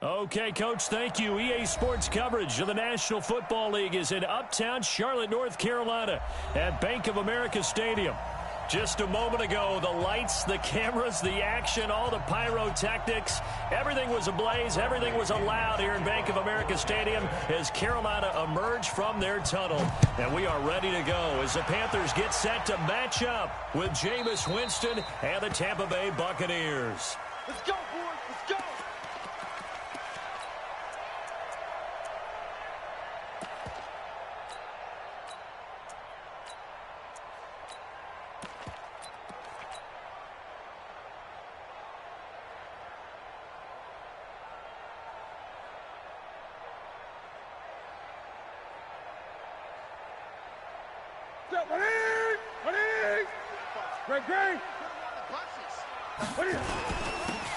Okay, Coach, thank you. EA Sports coverage of the National Football League is in uptown Charlotte, North Carolina at Bank of America Stadium. Just a moment ago, the lights, the cameras, the action, all the pyrotechnics, everything was ablaze, everything was allowed here in Bank of America Stadium as Carolina emerged from their tunnel. And we are ready to go as the Panthers get set to match up with Jameis Winston and the Tampa Bay Buccaneers. Let's go, boys. Let's go.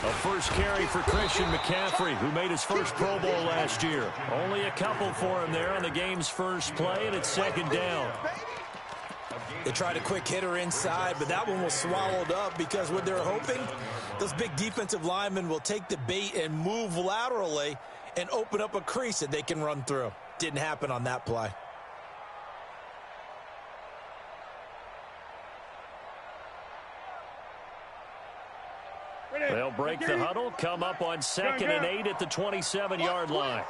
A first carry for Christian McCaffrey, who made his first Pro Bowl last year. Only a couple for him there on the game's first play, and it's second down. They tried a quick hitter inside, but that one was swallowed up because what they're hoping, those big defensive linemen will take the bait and move laterally and open up a crease that they can run through. Didn't happen on that play. They'll break the huddle, come up on 2nd and 8 at the 27-yard line.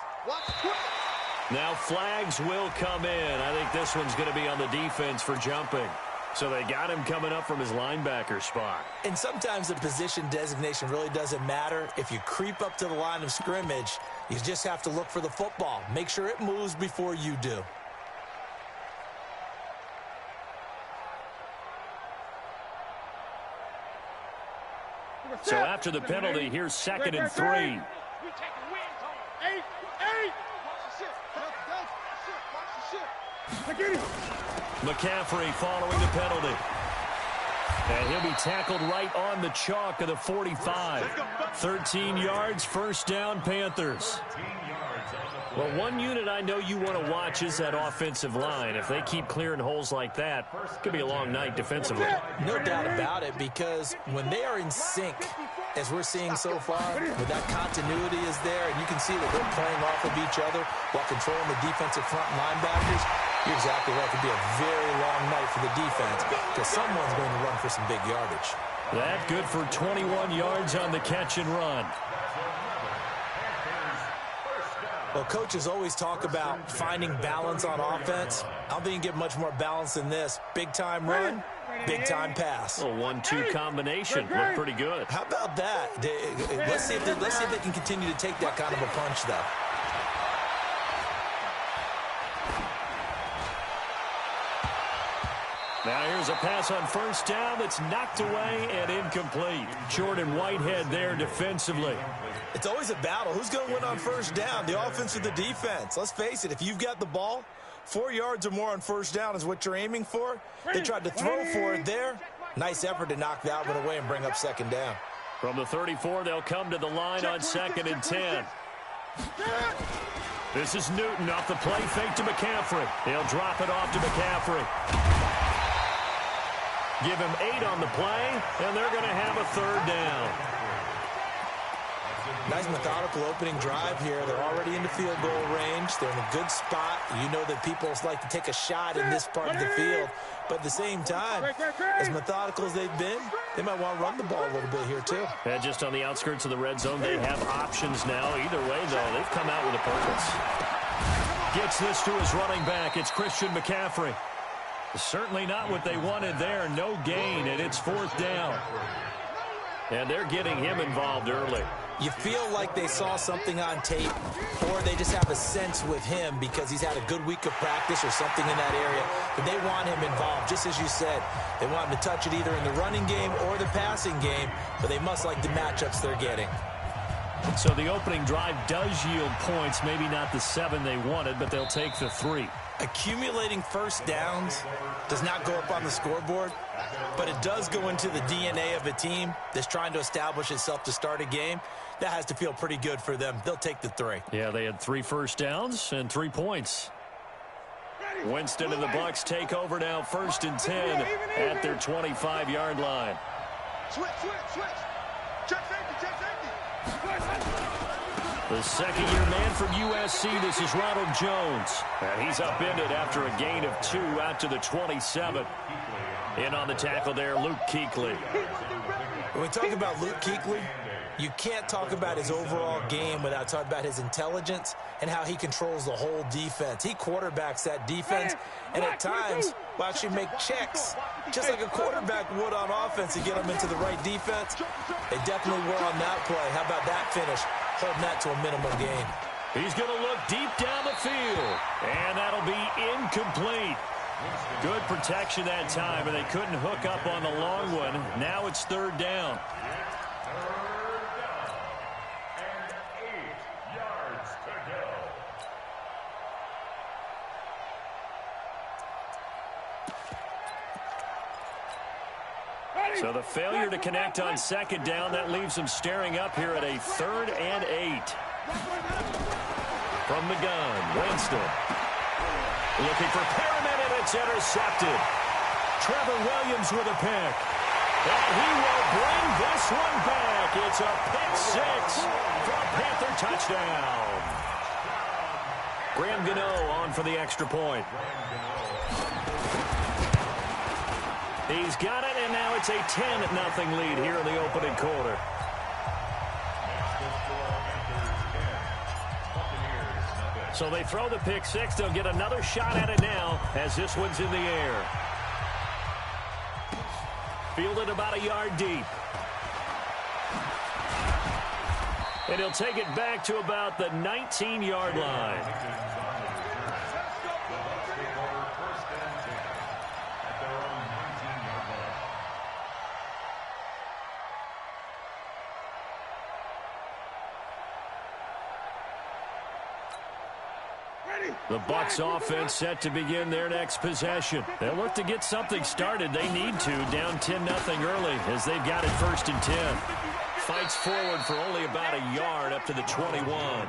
Now flags will come in. I think this one's going to be on the defense for jumping. So they got him coming up from his linebacker spot. And sometimes the position designation really doesn't matter. If you creep up to the line of scrimmage, you just have to look for the football. Make sure it moves before you do. So after the penalty, here's 2nd and 3. McCaffrey following the penalty. And he'll be tackled right on the chalk of the 45. 13 yards, first down, Panthers. Well, one unit I know you want to watch is that offensive line. If they keep clearing holes like that, it could be a long night defensively. No doubt about it, because when they are in sync, as we're seeing so far, with that continuity is there, and you can see that they're playing off of each other while controlling the defensive front linebackers, you're exactly right. It could be a very long night for the defense because someone's going to run for some big yardage. That good for 21 yards on the catch and run. Well, coaches always talk about finding balance on offense. I don't think you can get much more balance than this. Big-time run, big-time pass. A 1-2 combination. Looked pretty good. How about that? Let's see if they can continue to take that kind of a punch, though. Now here's a pass on first down that's knocked away and incomplete. Jordan Whitehead there defensively. It's always a battle. Who's going to win on first down, the offense or the defense? Let's face it, if you've got the ball, 4 yards or more on first down is what you're aiming for. They tried to throw for it there. Nice effort to knock that one away and bring up second down. From the 34, they'll come to the line on 2nd and 10. This is Newton off the play fake to McCaffrey. They'll drop it off to McCaffrey. Give him 8 on the play, and they're going to have a third down. Nice methodical opening drive here. They're already in the field goal range. They're in a good spot. You know that people like to take a shot in this part of the field. But at the same time, as methodical as they've been, they might want to run the ball a little bit here too. And just on the outskirts of the red zone, they have options now. Either way, though, they've come out with a purpose. Gets this to his running back. It's Christian McCaffrey. Certainly not what they wanted there. No gain, and it's 4th down. And they're getting him involved early. You feel like they saw something on tape, or they just have a sense with him because he's had a good week of practice or something in that area, that they want him involved. Just as you said, they want him to touch it either in the running game or the passing game, but they must like the matchups they're getting. So the opening drive does yield points, maybe not the 7 they wanted, but they'll take the 3. Accumulating first downs does not go up on the scoreboard, but it does go into the DNA of a team that's trying to establish itself to start a game. That has to feel pretty good for them. They'll take the 3. Yeah, they had 3 first downs and 3 points. Winston and the Bucs take over now, 1st and 10 at their 25-yard line. Switch. Check safety. The second-year man from USC, this is Ronald Jones. And he's upended after a gain of 2 out to the 27. In on the tackle there, Luke Kuechly. When we talk about Luke Kuechly, you can't talk about his overall game without talking about his intelligence and how he controls the whole defense. He quarterbacks that defense, and at times will actually make checks, just like a quarterback would on offense to get them into the right defense. They definitely were on that play. How about that finish? Holding that to a minimum gain. He's going to look deep down the field, and that'll be incomplete. Good protection that time, and they couldn't hook up on the long one. Now it's 3rd down. So the failure to connect on 2nd down, that leaves them staring up here at a 3rd and 8. From the gun, Winston. Looking for Perriman, and it's intercepted. Trevor Williams with a pick. And he will bring this one back. It's a pick 6 for a Panther touchdown. Graham Gano on for the extra point. He's got it, and now it's a 10-0 lead here in the opening quarter. So they throw the pick 6. They'll get another shot at it now as this one's in the air. Fielded about a yard deep. And he'll take it back to about the 19-yard line. The Bucs offense set to begin their next possession. They'll look to get something started. They need to, down 10-0 early as they've got it 1st and 10. Fights forward for only about a yard up to the 21.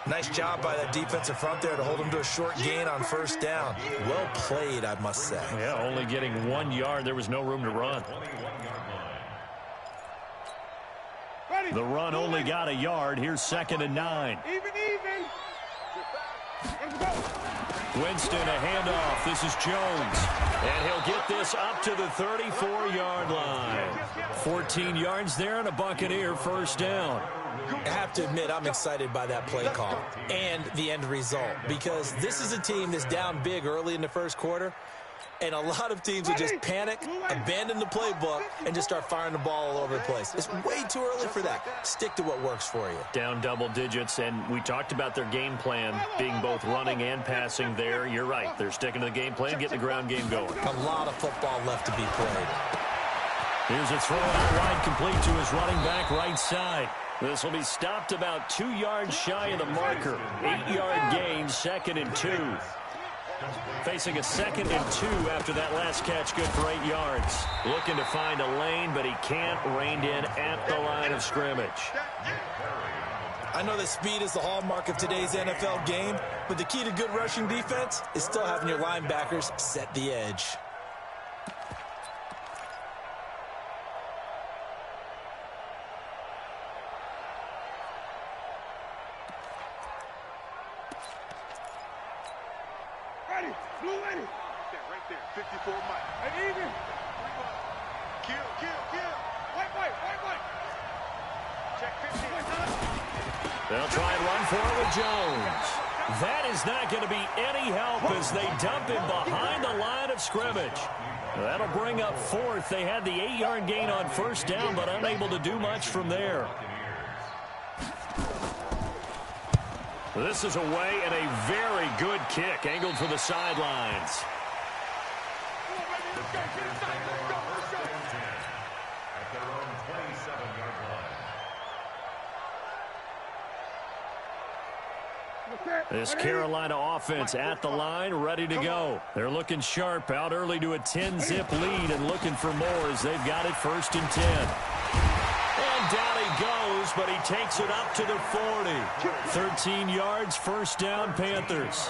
Nice job by that defensive front there to hold them to a short gain on 1st down. Well played, I must say. Yeah, only getting 1 yard. There was no room to run. The run only got a yard. Here's 2nd and 9. Even. Winston, a handoff. This is Jones. And he'll get this up to the 34-yard line. 14 yards there and a Buccaneer 1st down. I have to admit, I'm excited by that play call and the end result, because this is a team that's down big early in the 1st quarter, and a lot of teams will just panic, abandon the playbook, and just start firing the ball all over the place. It's way too early for that. Stick to what works for you. Down double digits, and we talked about their game plan being both running and passing there. You're right. They're sticking to the game plan, getting the ground game going. A lot of football left to be played. Here's a throw out wide, complete to his running back right side. This will be stopped about 2 yards shy of the marker. 8-yard gain, 2nd and 2. Facing a 2nd and 2 after that last catch, good for 8 yards. Looking to find a lane, but he can't. Reined in at the line of scrimmage. I know that speed is the hallmark of today's NFL game, but the key to good rushing defense is still having your linebackers set the edge. Right there, 54 Mike. And even. Kill. White. Check 15. They'll try and run for it with Jones. That is not going to be any help as they dump him behind the line of scrimmage. That'll bring up 4th. They had the 8-yard gain on 1st down, but unable to do much from there. This is away, and a very good kick angled for the sidelines. This Carolina offense at the line, ready to go. They're looking sharp, out early to a 10-zip lead and looking for more as they've got it 1st and 10. And down he goes, but he takes it up to the 40. 13 yards, 1st down, Panthers.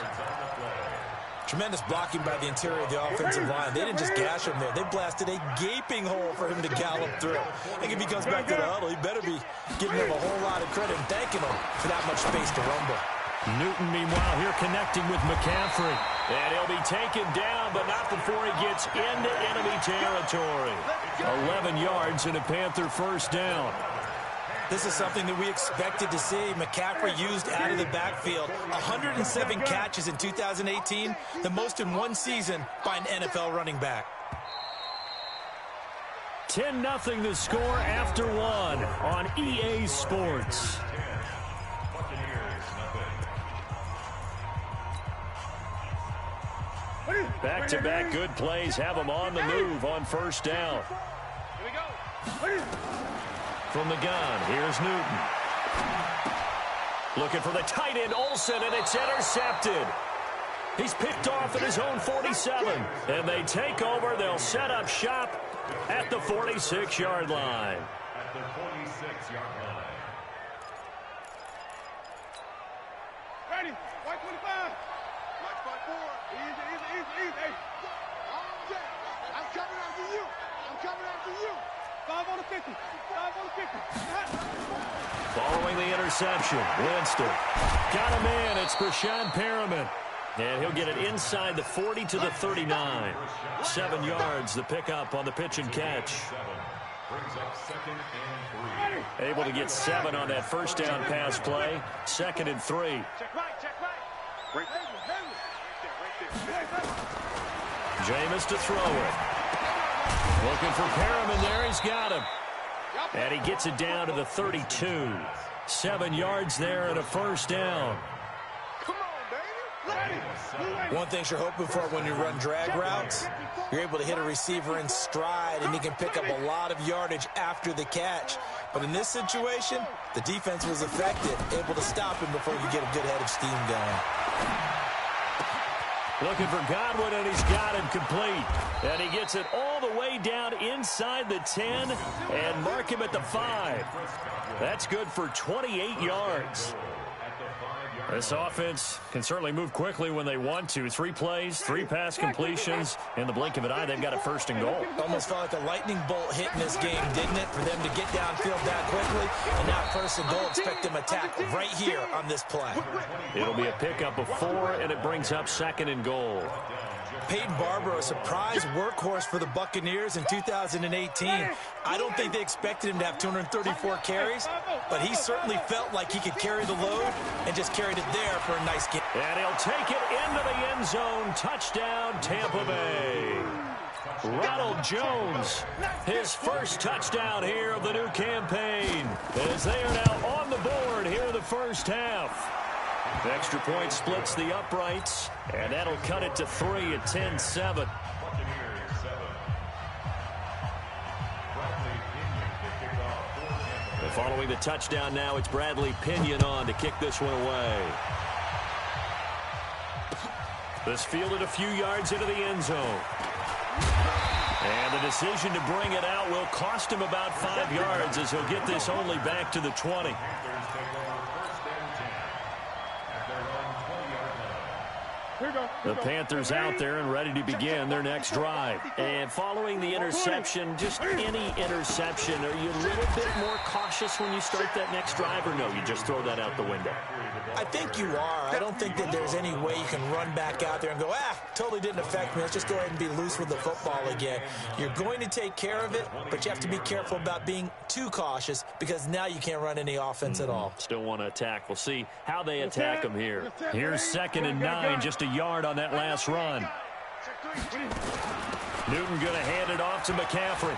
Tremendous blocking by the interior of the offensive line. They didn't just gash him there. They blasted a gaping hole for him to gallop through. I think if he comes back to the huddle, he better be giving him a whole lot of credit and thanking him for that much space to rumble. Newton, meanwhile, here connecting with McCaffrey. And he'll be taken down, but not before he gets into enemy territory. 11 yards and a Panther first down. This is something that we expected to see. McCaffrey used out of the backfield. 107 catches in 2018, the most in one season by an NFL running back. 10-0 the score after one on EA Sports. Back-to-back good plays have them on the move on first down. From the gun, here's Newton. Looking for the tight end, Olsen, and it's intercepted. He's picked off at his own 47. And they take over. They'll set up shop at the 46-yard line. At the 46-yard line. Ready, white 25. White 54. Easy. Hey. I'm coming after you. I'm coming after you. 5 on the 50. 5 on the 50. Following the interception, Winston got him in. It's Brashad Perriman. And he'll get it inside the 40 to the 39. 7 yards, the pickup on the pitch and catch. Brings up 2nd and 3. Able to get 7 on that first down pass play. 2nd and 3. Check right. Right there. Jameis to throw it. Looking for Perriman there. He's got him. And he gets it down to the 32. 7 yards there and a first down. Come on, baby. One thing you're hoping for when you run drag routes, you're able to hit a receiver in stride, and he can pick up a lot of yardage after the catch. But in this situation, the defense was effective, able to stop him before you get a good head of steam going. Looking for Godwin, and he's got him complete. And he gets it all the way down inside the 10 and mark him at the 5. That's good for 28 yards. This offense can certainly move quickly when they want to. 3 plays, 3 pass completions. In the blink of an eye, they've got a first and goal. Almost felt like a lightning bolt hit in this game, didn't it? For them to get downfield that quickly. And now first and goal, expect them to attack right here on this play. It'll be a pickup of 4, and it brings up 2nd and goal. Peyton Barber, a surprise workhorse for the Buccaneers in 2018. I don't think they expected him to have 234 carries, but he certainly felt like he could carry the load and just carried it there for a nice game. And he'll take it into the end zone. Touchdown, Tampa Bay. Ronald Jones, his first touchdown here of the new campaign, as they are now on the board here in the first half. The extra point splits the uprights, and that'll cut it to 3 at 10-7. And following the touchdown now, it's Bradley Pinion on to kick this one away. This fielded a few yards into the end zone. And the decision to bring it out will cost him about 5 yards, as he'll get this only back to the 20. The Panthers out there and ready to begin their next drive. And following the interception, just any interception, are you a little bit more cautious when you start that next drive, or no, you just throw that out the window? I think you are. I don't think that there's any way you can run back out there and go, totally didn't affect me. Let's just go ahead and be loose with the football again. You're going to take care of it, but you have to be careful about being too cautious, because now you can't run any offense at all. Still want to attack. We'll see how they attack them here. Here's 2nd and 9, just a yard on that last run. Newton going to hand it off to McCaffrey.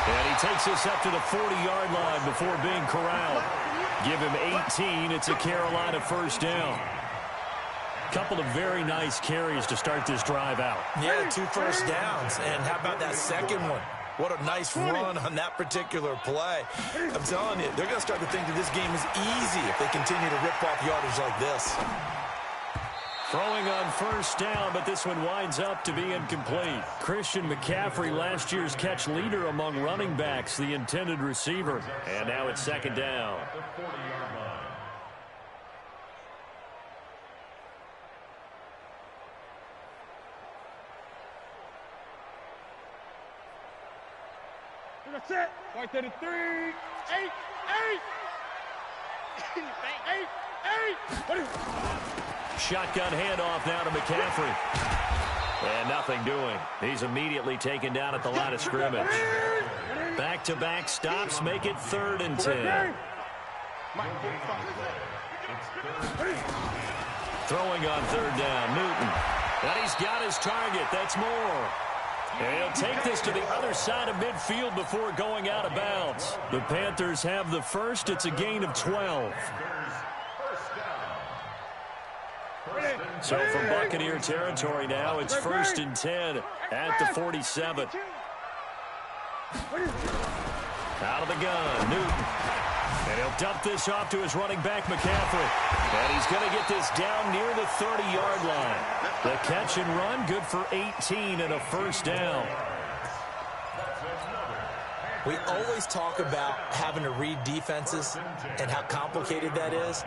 And he takes this up to the 40-yard line before being corralled. Give him 18. It's a Carolina first down. Couple of very nice carries to start this drive out. Yeah, 2 first downs. And how about that second one? What a nice run on that particular play. I'm telling you, they're going to start to think that this game is easy if they continue to rip off yardage like this. Throwing on first down, but this one winds up to be incomplete. Christian McCaffrey, last year's catch leader among running backs, the intended receiver. And now it's 2nd down. That's it. Right to the 3. 8. 8. 8. Shotgun handoff now to McCaffrey. And nothing doing. He's immediately taken down at the line of scrimmage. Back-to-back stops make it 3rd and 10. Throwing on 3rd down, Newton. And he's got his target. That's Moore. And he'll take this to the other side of midfield before going out of bounds. The Panthers have the first. It's a gain of 12. So from Buccaneer territory now, it's 1st and 10 at the 47. Out of the gun, Newton. And he'll dump this off to his running back, McCaffrey. And he's going to get this down near the 30-yard line. The catch and run, good for 18 and a 1st down. We always talk about having to read defenses and how complicated that is.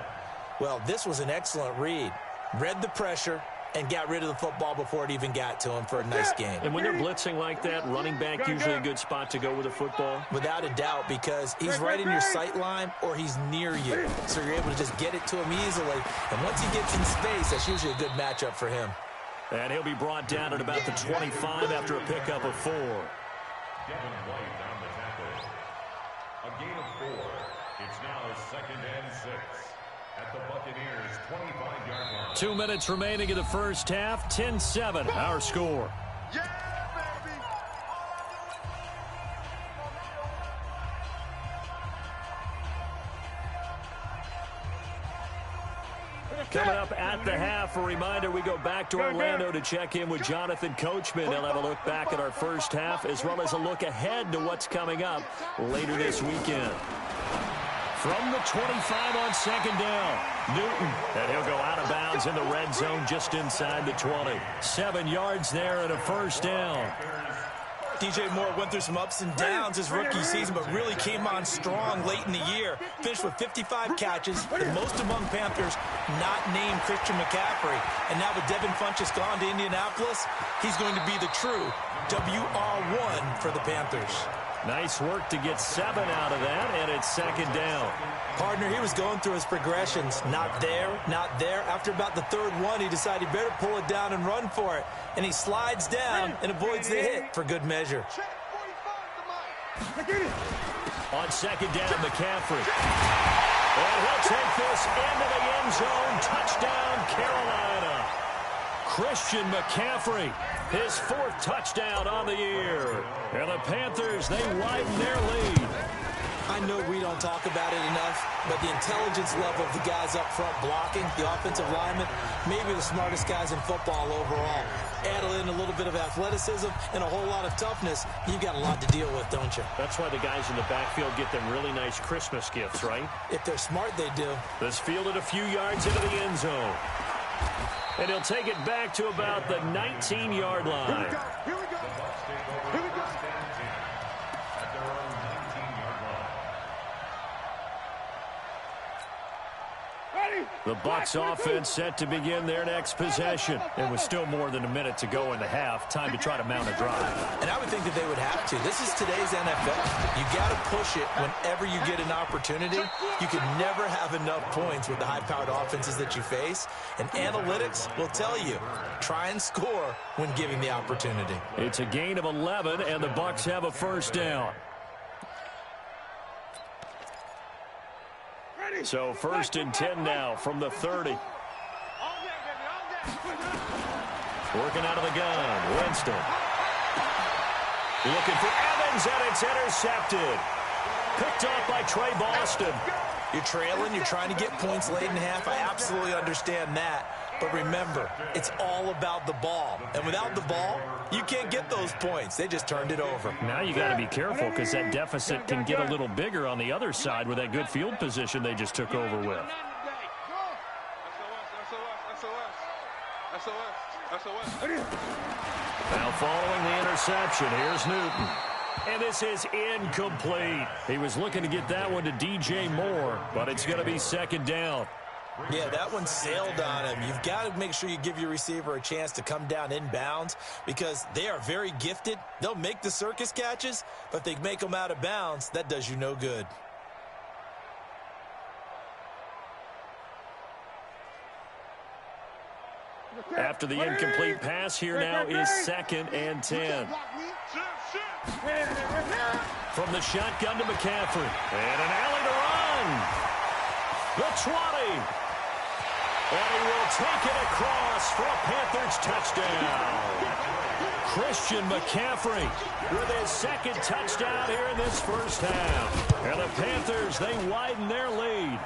Well, this was an excellent read. Read the pressure and got rid of the football before it even got to him for a nice game. And when they're blitzing like that, running back usually a good spot to go with a football? Without a doubt, because he's right in your sight line or he's near you. So you're able to just get it to him easily. And once he gets in space, that's usually a good matchup for him. And he'll be brought down at about the 25 after a pickup of 4. Devin White on the tackle. A gain of 4. It's now 2nd and 6 at the Buccaneers' 25-yard line. 2 minutes remaining in the first half. 10-7, our score. Yeah, baby. Coming up at the half, a reminder, we go back to Orlando to check in with Jonathan Coachman. He'll have a look back at our first half as well as a look ahead to what's coming up later this weekend. From the 25 on 2nd down, Newton. And he'll go out of bounds in the red zone just inside the 20. 7 yards there and a 1st down. DJ Moore went through some ups and downs his rookie season, but really came on strong late in the year. Finished with 55 catches, the most among Panthers not named Christian McCaffrey. And now with Devin Funchess gone to Indianapolis, he's going to be the true WR1 for the Panthers. Nice work to get 7 out of that, and it's 2nd down. Partner, he was going through his progressions. Not there, not there. After about the 3rd one, he decided he better pull it down and run for it. And he slides down and avoids the hit for good measure. On 2nd down, McCaffrey. And he'll take this into the end zone. Touchdown, Carolina. Christian McCaffrey, his 4th touchdown on the year. And the Panthers, they widen their lead. I know we don't talk about it enough, but the intelligence level of the guys up front blocking, the offensive linemen, maybe the smartest guys in football overall. Add in a little bit of athleticism and a whole lot of toughness, you've got a lot to deal with, don't you? That's why the guys in the backfield get them really nice Christmas gifts, right? If they're smart, they do. This fielded a few yards into the end zone. And he'll take it back to about the 19-yard line. Here we go. Here we go. At their own 19-yard line. Ready. The Bucs offense set to begin their next possession. And with still more than a minute to go in the half, time to try to mount a drive. And I would think that they would have to. This is today's NFL. You got to push it whenever you get an opportunity. You can never have enough points with the high-powered offenses that you face. And analytics will tell you, try and score when given the opportunity. It's a gain of 11, and the Bucs have a 1st down. So 1st and 10 now from the 30. Working out of the gun, Winston. Looking for Evans, and it's intercepted. Picked off by Trey Boston. You're trailing, you're trying to get points late in half. I absolutely understand that. But remember, it's all about the ball. And without the ball, you can't get those points. They just turned it over. Now you got to be careful because that deficit can get a little bigger on the other side with that good field position they just took over with. Now following the interception, here's Newton. And this is incomplete. He was looking to get that one to DJ Moore, but it's going to be 2nd down. Yeah, that one sailed on him. You've got to make sure you give your receiver a chance to come down inbounds because they are very gifted. They'll make the circus catches, but if they make them out of bounds, that does you no good. After the incomplete pass, here now is 2nd and 10. From the shotgun to McCaffrey. And an alley to run. The 20. And he will take it across for a Panthers touchdown. Christian McCaffrey with his 2nd touchdown here in this first half. And the Panthers, they widen their lead.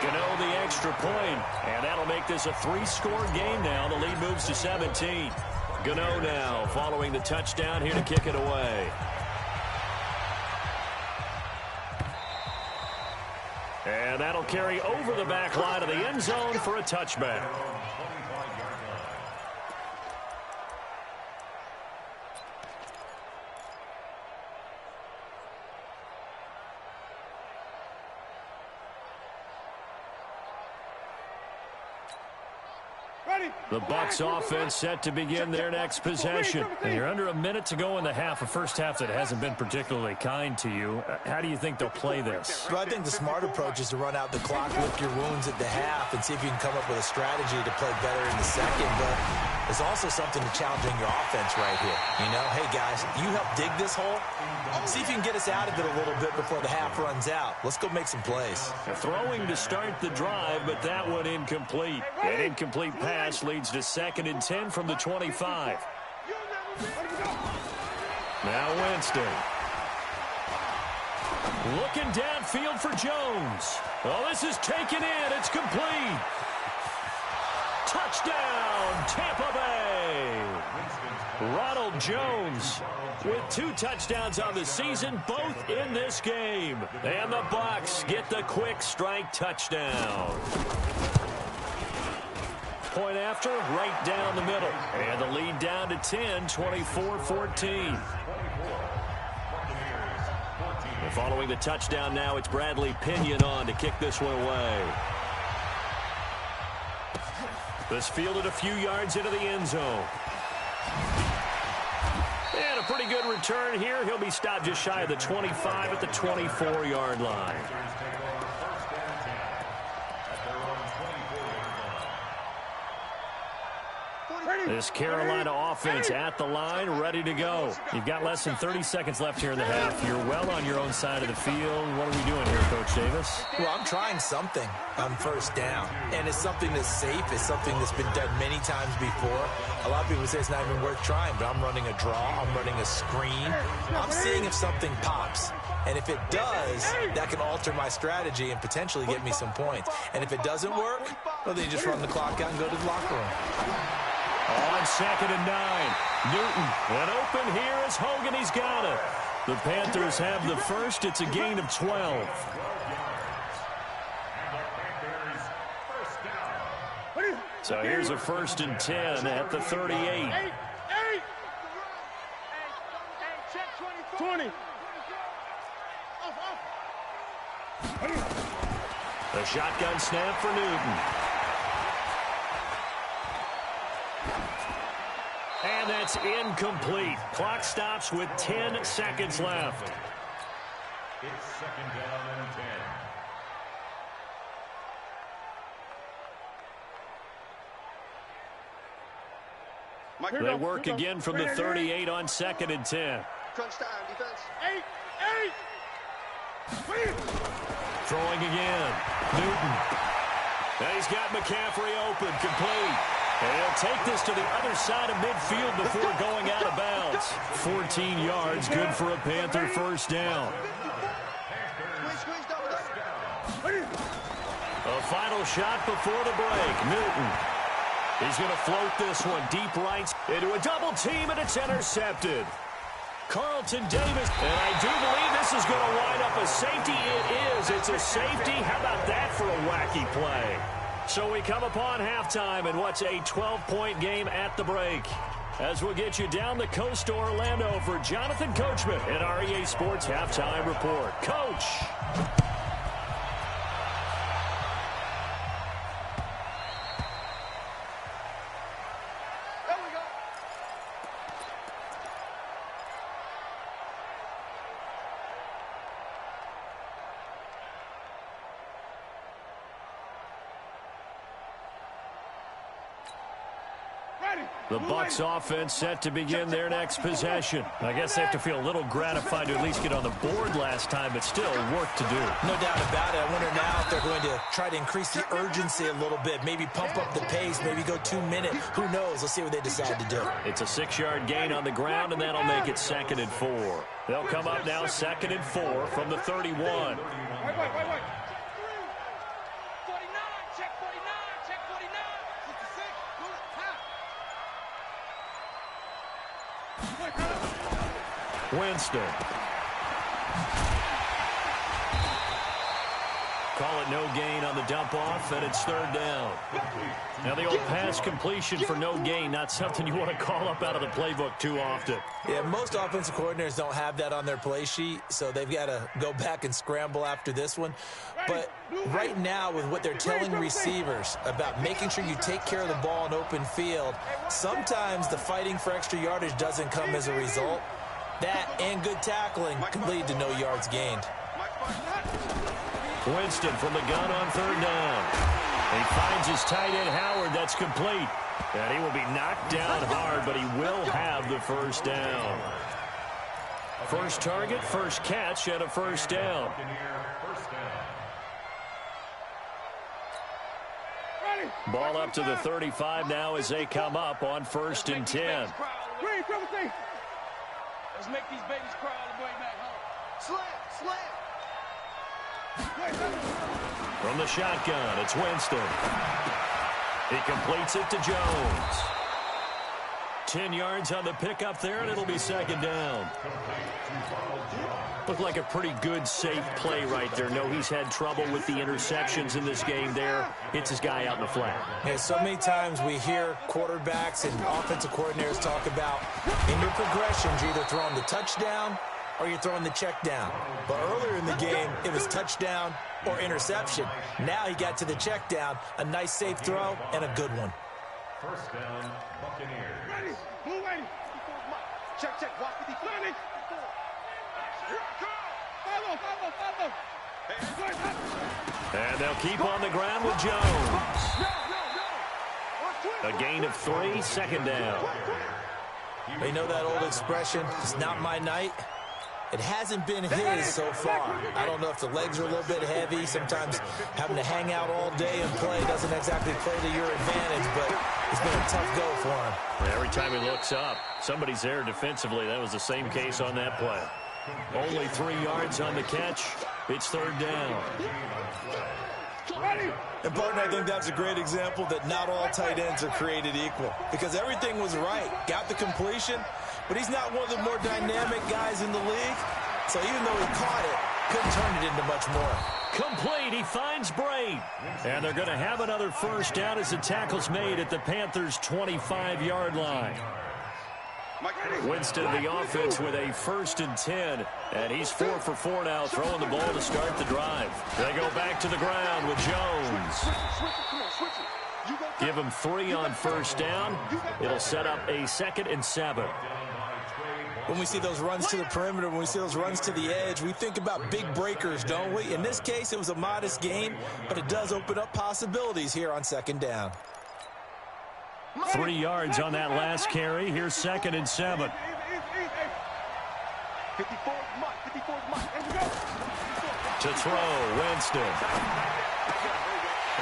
Gano the extra point, and that'll make this a 3-score game now. The lead moves to 17. Gano now following the touchdown here to kick it away. And that'll carry over the back line of the end zone for a touchback. The Bucs offense set to begin their next possession. And you're under a minute to go in the half, a first half that hasn't been particularly kind to you. How do you think they'll play this? Well, I think the smart approach is to run out the clock, lick your wounds at the half, and see if you can come up with a strategy to play better in the second. But there's also something to challenging your offense right here. You know, hey, guys, you help dig this hole. See if you can get us out of it a little bit before the half runs out. Let's go make some plays. Throwing to start the drive, but that one incomplete. An incomplete pass leads to 2nd and 10 from the 25. Now Winston. Looking downfield for Jones. Oh, this is taken in. It's complete. Touchdown, Tampa Bay. Ronald Jones with 2 touchdowns on the season, both in this game. And the Bucs get the quick strike touchdown. Point after, right down the middle. And the lead down to 10, 24-14. Following the touchdown now, it's Bradley Pinion on to kick this one away. This fielded a few yards into the end zone. And a pretty good return here. He'll be stopped just shy of the 25 at the 24-yard line. This Carolina offense at the line, ready to go. You've got less than 30 seconds left here in the half. You're well on your own side of the field. What are we doing here, Coach Davis? Well, I'm trying something on first down, and it's something that's safe. It's something that's been done many times before. A lot of people say it's not even worth trying, but I'm running a draw. I'm running a screen. I'm seeing if something pops. And if it does, that can alter my strategy and potentially get me some points. And if it doesn't work, well, then you just run the clock out and go to the locker room. On 2nd and 9, Newton, and open here is Hogan. He's got it. The Panthers have the first. It's a gain of 12. So here's a 1st and 10 at the 38. 20. The shotgun snap for Newton. And that's incomplete. Clock stops with 10 seconds left. It's 2nd down and 10. They work again from the 38 on 2nd and 10. Crunch time, defense. 8. Throwing again. Newton. Now he's got McCaffrey open, complete. And he'll take this to the other side of midfield before going out of bounds. 14 yards, good for a Panther first down. A final shot before the break. Newton. He's going to float this one deep right into a double team, and it's intercepted. Carlton Davis, and I do believe this is going to wind up a safety. It is. It's a safety. How about that for a wacky play? So we come upon halftime in what's a 12-point game at the break. As we'll get you down the coast to Orlando for Jonathan Coachman in our EA Sports Halftime Report. Coach. The Bucs offense set to begin their next possession. I guess they have to feel a little gratified to at least get on the board last time, but still work to do. No doubt about it. I wonder now if they're going to try to increase the urgency a little bit, maybe pump up the pace, maybe go 2 minutes. Who knows? Let's see what they decide to do. It's a 6-yard gain on the ground, and that'll make it 2nd and 4. They'll come up now 2nd and 4 from the 31. Wait. Winston. Call it no gain on the dump off, and it's 3rd down. Now the old pass completion for no gain, not something you want to call up out of the playbook too often. Yeah, most offensive coordinators don't have that on their play sheet, so they've got to go back and scramble after this one. But right now, with what they're telling receivers about making sure you take care of the ball in open field, sometimes the fighting for extra yardage doesn't come as a result. That and good tackling can lead to no yards gained. Winston from the gun on 3rd down. He finds his tight end Howard. That's complete. And he will be knocked down hard, but he will have the 1st down. First target, first catch, and a 1st down. Ball up to the 35 now as they come up on 1st and 10. Let's make these babies cry all the way back home. Slam. From the shotgun, it's Winston. He completes it to Jones. 10 yards on the pickup there, and it'll be 2nd down. Looked like a pretty good, safe play right there. No, he's had trouble with the interceptions in this game there. Hits his guy out in the flat. Yeah, so many times we hear quarterbacks and offensive coordinators talk about in your progressions, you're either throwing the touchdown or you're throwing the check down. But earlier in the game, it was touchdown or interception. Now he got to the check down, a nice safe throw, and a good one. 1st down, Buccaneers. Ready. Move ready. Check. Walk 50. Ready. And they'll keep on the ground with Jones. A gain of 3, 2nd down. You know that old expression, it's not my night? It hasn't been his so far. I don't know if the legs are a little bit heavy. Sometimes having to hang out all day and play doesn't exactly play to your advantage, but it's been a tough go for him. Every time he looks up, somebody's there defensively. That was the same case on that play. Only 3 yards on the catch. It's 3rd down. And, partner, I think that's a great example that not all tight ends are created equal, because everything was right. Got the completion, but he's not one of the more dynamic guys in the league. So even though he caught it, couldn't turn it into much more. Complete. He finds Braid. And they're going to have another 1st down as the tackle's made at the Panthers' 25-yard line. Winston, the offense, with a 1st and 10. And he's 4 for 4 now, throwing the ball to start the drive. They go back to the ground with Jones. Give him 3 on 1st down. It'll set up a 2nd and 7. When we see those runs to the perimeter, when we see those runs to the edge, we think about big breakers, don't we? In this case, it was a modest gain, but it does open up possibilities here on 2nd down. 3 yards on that last carry. Here's 2nd and 7. 54 To throw, Winston.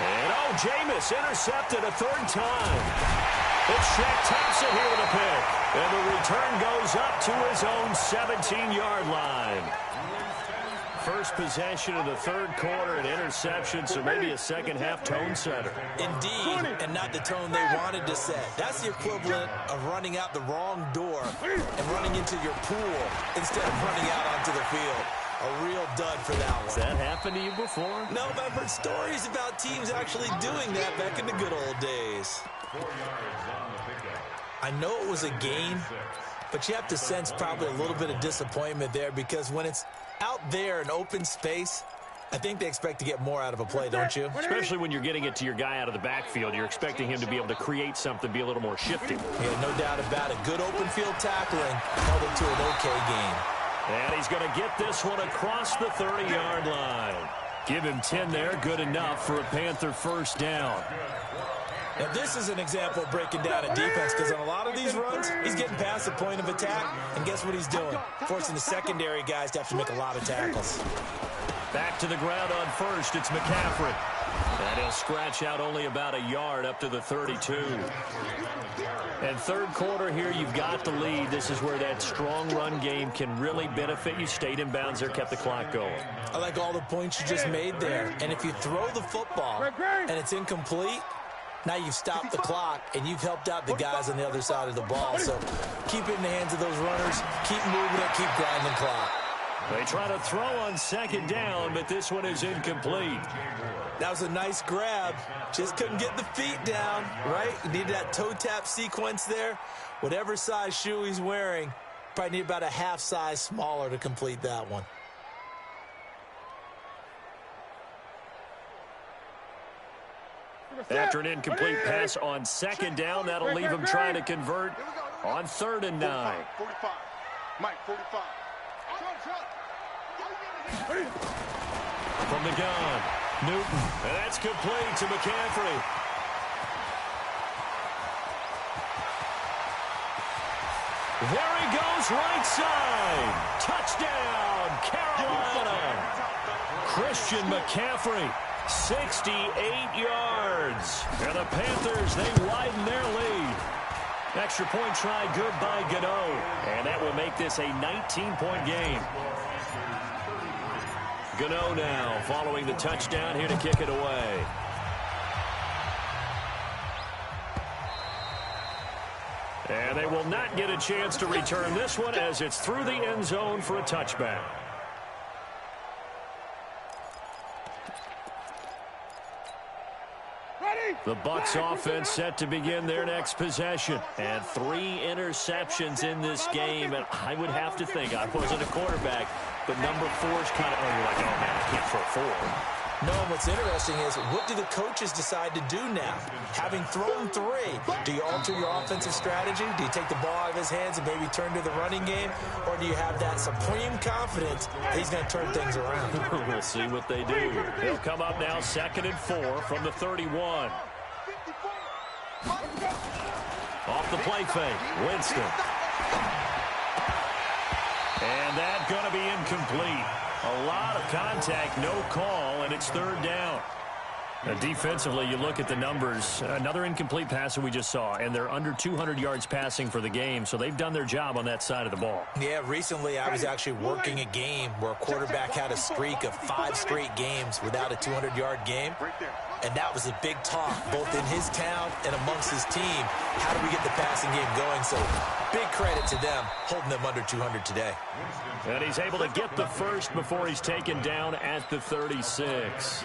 And, Jameis intercepted a 3rd time. It's Shaq Thompson here with a pick. And the return goes up to his own 17-yard line. First possession of the 3rd quarter, an interception, so maybe a second-half tone setter. Indeed, and not the tone they wanted to set. That's the equivalent of running out the wrong door and running into your pool instead of running out onto the field. A real dud for that one. Has that happened to you before? No, but I've heard stories about teams actually doing that back in the good old days. 4 yards on the pickup. I know it was a gain, but you have to sense probably a little bit of disappointment there, because when it's out there in open space, I think they expect to get more out of a play, don't you? Especially when you're getting it to your guy out of the backfield. You're expecting him to be able to create something, be a little more shifty. Yeah, no doubt about it. Good open field tackling held it to an okay game. And he's going to get this one across the 30-yard line. Give him 10 there, good enough for a Panther 1st down. Now, this is an example of breaking down a defense because on a lot of these runs, he's getting past the point of attack, and guess what he's doing? Forcing the secondary guys to have to make a lot of tackles. Back to the ground on first, it's McCaffrey. And he'll scratch out only about a yard up to the 32. And third quarter here, you've got the lead. This is where that strong run game can really benefit you. Stayed in bounds there, kept the clock going. I like all the points you just made there. And if you throw the football and it's incomplete, now you've stopped the clock and you've helped out the guys on the other side of the ball. So keep it in the hands of those runners. Keep moving it. Keep grinding clock. They try to throw on second down, but this one is incomplete. That was a nice grab. Just couldn't get the feet down, right? You needed that toe tap sequence there. Whatever size shoe he's wearing, probably need about a half size smaller to complete that one. After an incomplete pass on second down, that'll leave him trying to convert on 3rd and 9. 45. Mike, 45. From the gun, Newton, and that's complete to McCaffrey. There he goes, right side. Touchdown, Carolina. Christian McCaffrey, 68 yards. And the Panthers, they widen their lead. Extra point try good by Gano. And that will make this a 19-point game. Gano now following the touchdown here to kick it away. And they will not get a chance to return this one as it's through the end zone for a touchback. The Bucs offense set to begin their next possession. And 3 interceptions in this game. And I would have to think, I wasn't a quarterback, but number 4 is kind of, oh, you're like, oh, man, I can't throw 4. No, what's interesting is, what do the coaches decide to do now? Having thrown 3, do you alter your offensive strategy? Do you take the ball out of his hands and maybe turn to the running game? Or do you have that supreme confidence that he's going to turn things around? We'll see what they do. They'll come up now 2nd and 4 from the 31. Off the play fake, Winston. And that's going to be incomplete. A lot of contact, no call, and it's 3rd down. Defensively, you look at the numbers. Another incomplete pass that we just saw, and they're under 200 yards passing for the game, so they've done their job on that side of the ball. Yeah, recently I was actually working a game where a quarterback had a streak of 5 straight games without a 200-yard game, and that was a big talk, both in his town and amongst his team. How do we get the passing game going? So big credit to them, holding them under 200 today. And he's able to get the first before he's taken down at the 36.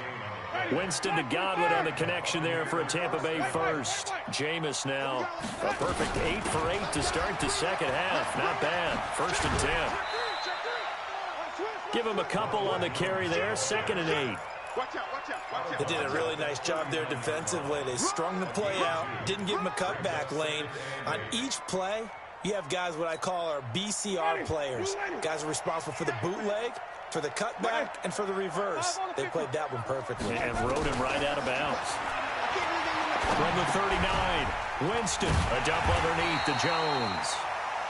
Winston to Godwin on the connection there for a Tampa Bay first. Jameis now, a perfect 8 for 8 to start the second half. Not bad. 1st and 10. Give him a couple on the carry there. 2nd and 8. They did a really nice job there defensively. They strung the play out, didn't give him a cutback lane. On each play, you have guys what I call our BCR players. Guys are responsible for the bootleg, for the cutback, and for the reverse. They played that one perfectly. And rode him right out of bounds. From the 39, Winston, a dump underneath to Jones.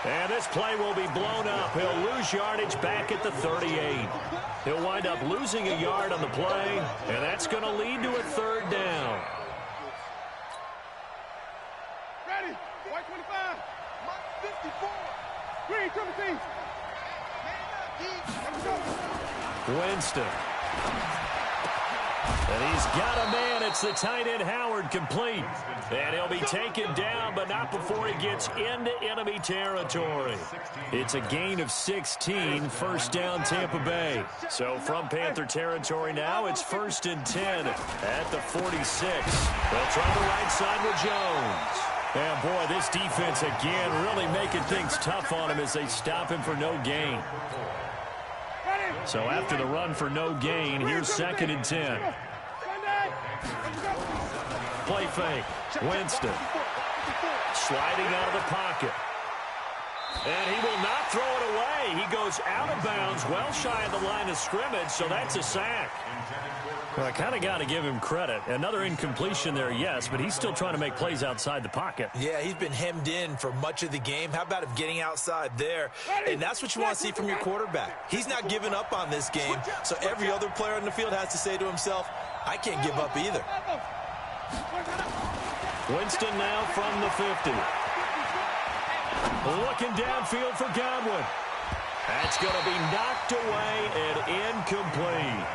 And this play will be blown up. He'll lose yardage back at the 38. He'll wind up losing a yard on the play, and that's going to lead to a 3rd down. Ready, white 25, 54, green 17. Winston. And he's got a man. It's the tight end, Howard, complete. And he'll be taken down, but not before he gets into enemy territory. It's a gain of 16, 1st down Tampa Bay. So from Panther territory now, it's 1st and 10 at the 46. They'll try the right side with Jones. And boy, this defense again really making things tough on him as they stop him for no gain. So after the run for no gain, here's 2nd and 10. Play fake. Winston. Sliding out of the pocket. And he will not throw it away. He goes out of bounds, well shy of the line of scrimmage, so that's a sack. Well, I kind of got to give him credit. Another incompletion there, yes, but he's still trying to make plays outside the pocket. Yeah, he's been hemmed in for much of the game. How about him getting outside there? And that's what you want to see from your quarterback. He's not giving up on this game, so every other player on the field has to say to himself, I can't give up either. Winston now from the 50. Looking downfield for Godwin. That's going to be knocked away and incomplete.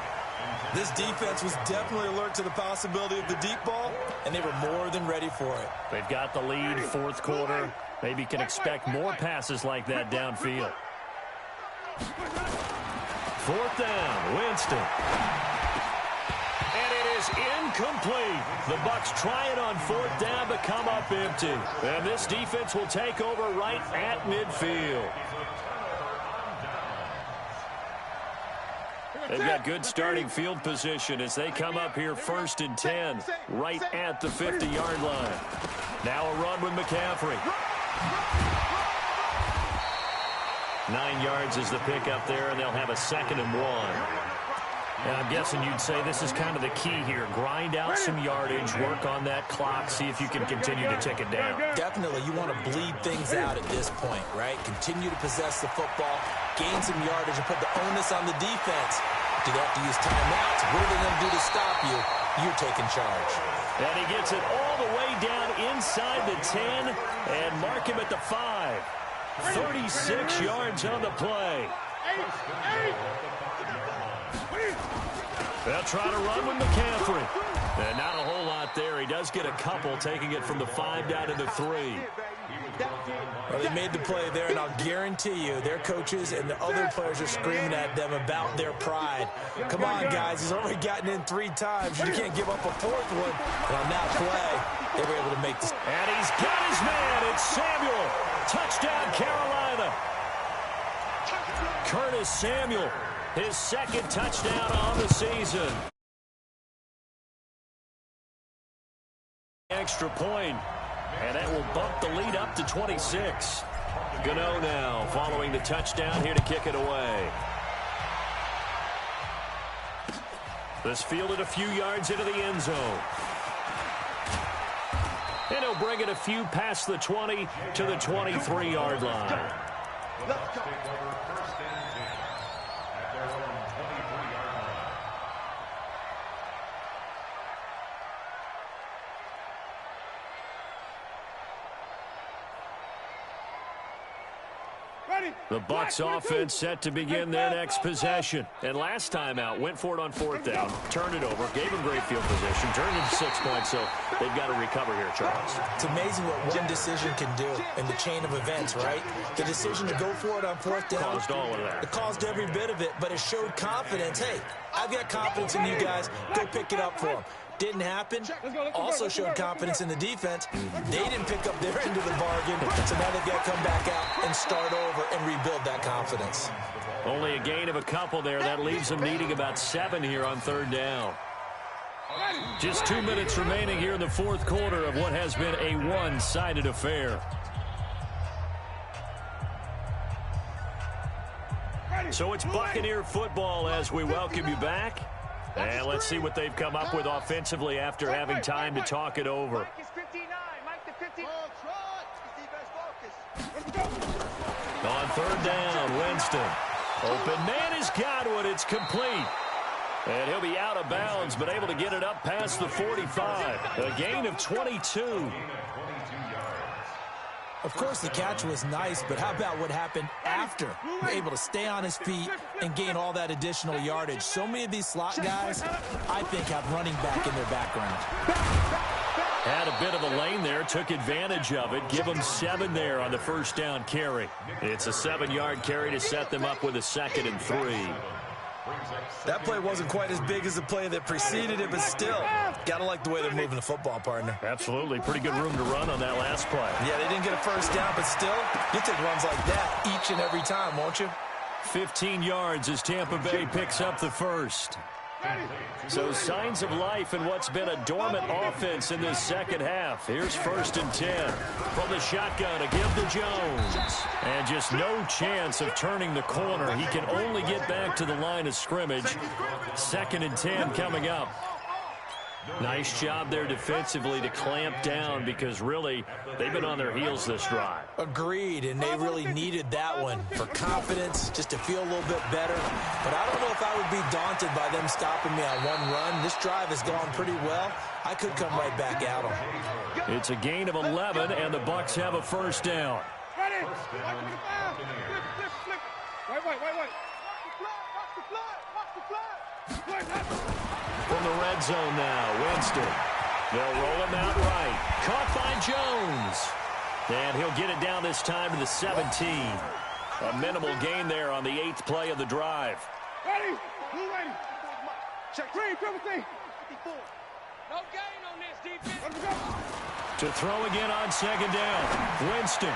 This defense was definitely alert to the possibility of the deep ball, and they were more than ready for it. They've got the lead, fourth quarter. Maybe can expect more passes like that downfield. Fourth down, Winston. And it is incomplete. The Bucs try it on fourth down but come up empty. And this defense will take over right at midfield. They've got good starting field position as they come up here first and 10, right at the 50-yard line. Now a run with McCaffrey. 9 yards is the pickup there, and they'll have a 2nd and 1. And I'm guessing you'd say this is kind of the key here. Grind out some yardage, work on that clock, see if you can continue to tick it down. Definitely, you want to bleed things out at this point, right? Continue to possess the football, gain some yardage, and put the onus on the defense. Do they have to use timeouts? What are they going to do to stop you? You're taking charge. And he gets it all the way down inside the 10 and mark him at the 5. 36 yards on the play. They'll try to run with McCaffrey. And not a whole lot there. He does get a couple, taking it from the 5 down to the 3. Well, they made the play there, and I'll guarantee you their coaches and the other players are screaming at them about their pride. Come on, guys. He's already gotten in 3 times. You can't give up a 4th one. And on that play, they were able to make this. And he's got his man. It's Samuel. Touchdown, Carolina. Curtis Samuel, his 2nd touchdown on the season. Extra point. And that will bump the lead up to 26. Gano now following the touchdown here to kick it away. This fielded a few yards into the end zone. And he'll bring it a few past the 20 to the 23-yard line. The Bucs offense set to begin their next possession. And last time out, went for it on 4th down, turned it over, gave them great field position, turned it to 6 points, so they've got to recover here, Charles. It's amazing what one decision can do in the chain of events, right? The decision to go for it on 4th down. Caused all of that. It caused every bit of it, but it showed confidence. Hey, I've got confidence in you guys. Go pick it up for them. Didn't happen. Also showed confidence in the defense. They didn't pick up their end of the bargain, so now they've got to come back out and start over and rebuild that confidence. Only a gain of a couple there. That leaves them needing about 7 here on 3rd down. Just 2 minutes remaining here in the 4th quarter of what has been a one-sided affair. So it's Buccaneer football as we welcome you back. And let's see what they've come up with offensively after having time to talk it over. On 3rd down, Winston. Open man is Godwin. It's complete. And he'll be out of bounds, but able to get it up past the 45. A gain of 22. Of course, the catch was nice, but how about what happened after? Able to stay on his feet and gain all that additional yardage. So many of these slot guys, I think, have running back in their background. Had a bit of a lane there, took advantage of it. Give them 7 there on the 1st down carry. It's a 7-yard carry to set them up with a 2nd and 3. That play wasn't quite as big as the play that preceded it, but still, gotta like the way they're moving the football, partner. Absolutely. Pretty good room to run on that last play. Yeah, they didn't get a 1st down, but still, you take runs like that each and every time, won't you? 15 yards as Tampa Bay picks up the 1st. So signs of life in what's been a dormant offense in this second half. Here's 1st and 10 from the shotgun to give to Jones. And just no chance of turning the corner. He can only get back to the line of scrimmage. 2nd and 10 coming up. Nice job there defensively to clamp down because really they've been on their heels this drive. Agreed, and they really needed that one for confidence, just to feel a little bit better. But I don't know if I would be daunted by them stopping me on one run. This drive has gone pretty well. I could come right back at them. It's a gain of 11, and the Bucs have a 1st down. Ready? Wait. Watch the flag. From the red zone now, Winston. They'll roll him out right. Caught by Jones. And he'll get it down this time to the 17. A minimal gain there on the 8th play of the drive. Ready? Who ready? Check. Green, triple T. No gain on this defense. Let's go. To throw again on 2nd down. Winston.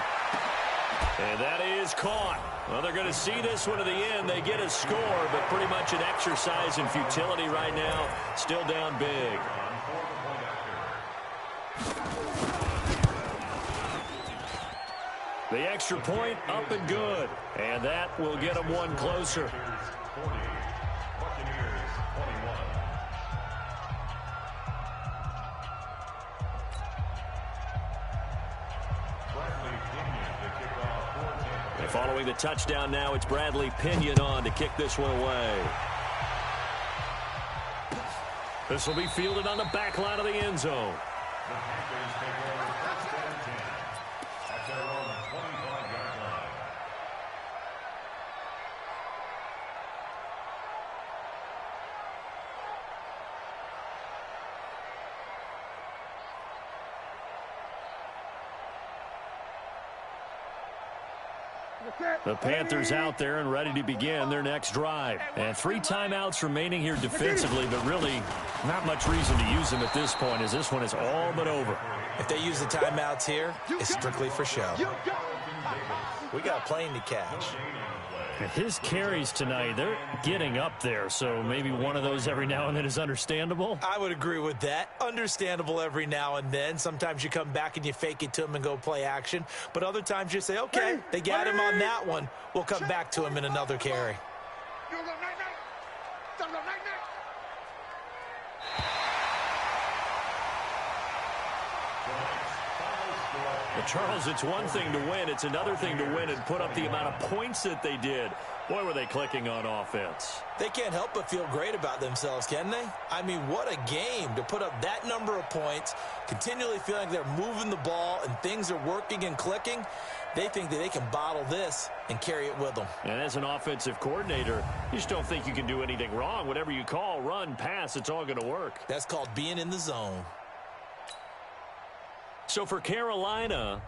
And that is caught. Well, they're going to see this one to the end. They get a score, but pretty much an exercise in futility right now. Still down big. The extra point up and good. And that will get them one closer. Following the touchdown now, it's Bradley Pinion on to kick this one away. This will be fielded on the back line of the end zone. The Panthers take over 1st and 10 at their own 25-yard line. The Panthers out there and ready to begin their next drive. And 3 timeouts remaining here defensively, but really not much reason to use them at this point as this one is all but over. If they use the timeouts here, it's strictly for show. We got a plane to catch. His carries tonight, they're getting up there, so maybe one of those every now and then is understandable. I would agree with that. Understandable every now and then. Sometimes you come back and you fake it to him and go play action. But other times you say, okay, they got him on that one. We'll come back to him in another carry. Charles, it's one thing to win. It's another thing to win and put up the amount of points that they did. Boy, were they clicking on offense. They can't help but feel great about themselves, can they? I mean, what a game to put up that number of points, continually feeling they're moving the ball and things are working and clicking. They think that they can bottle this and carry it with them. And as an offensive coordinator, you just don't think you can do anything wrong. Whatever you call, run, pass, it's all going to work. That's called being in the zone. So for Carolina,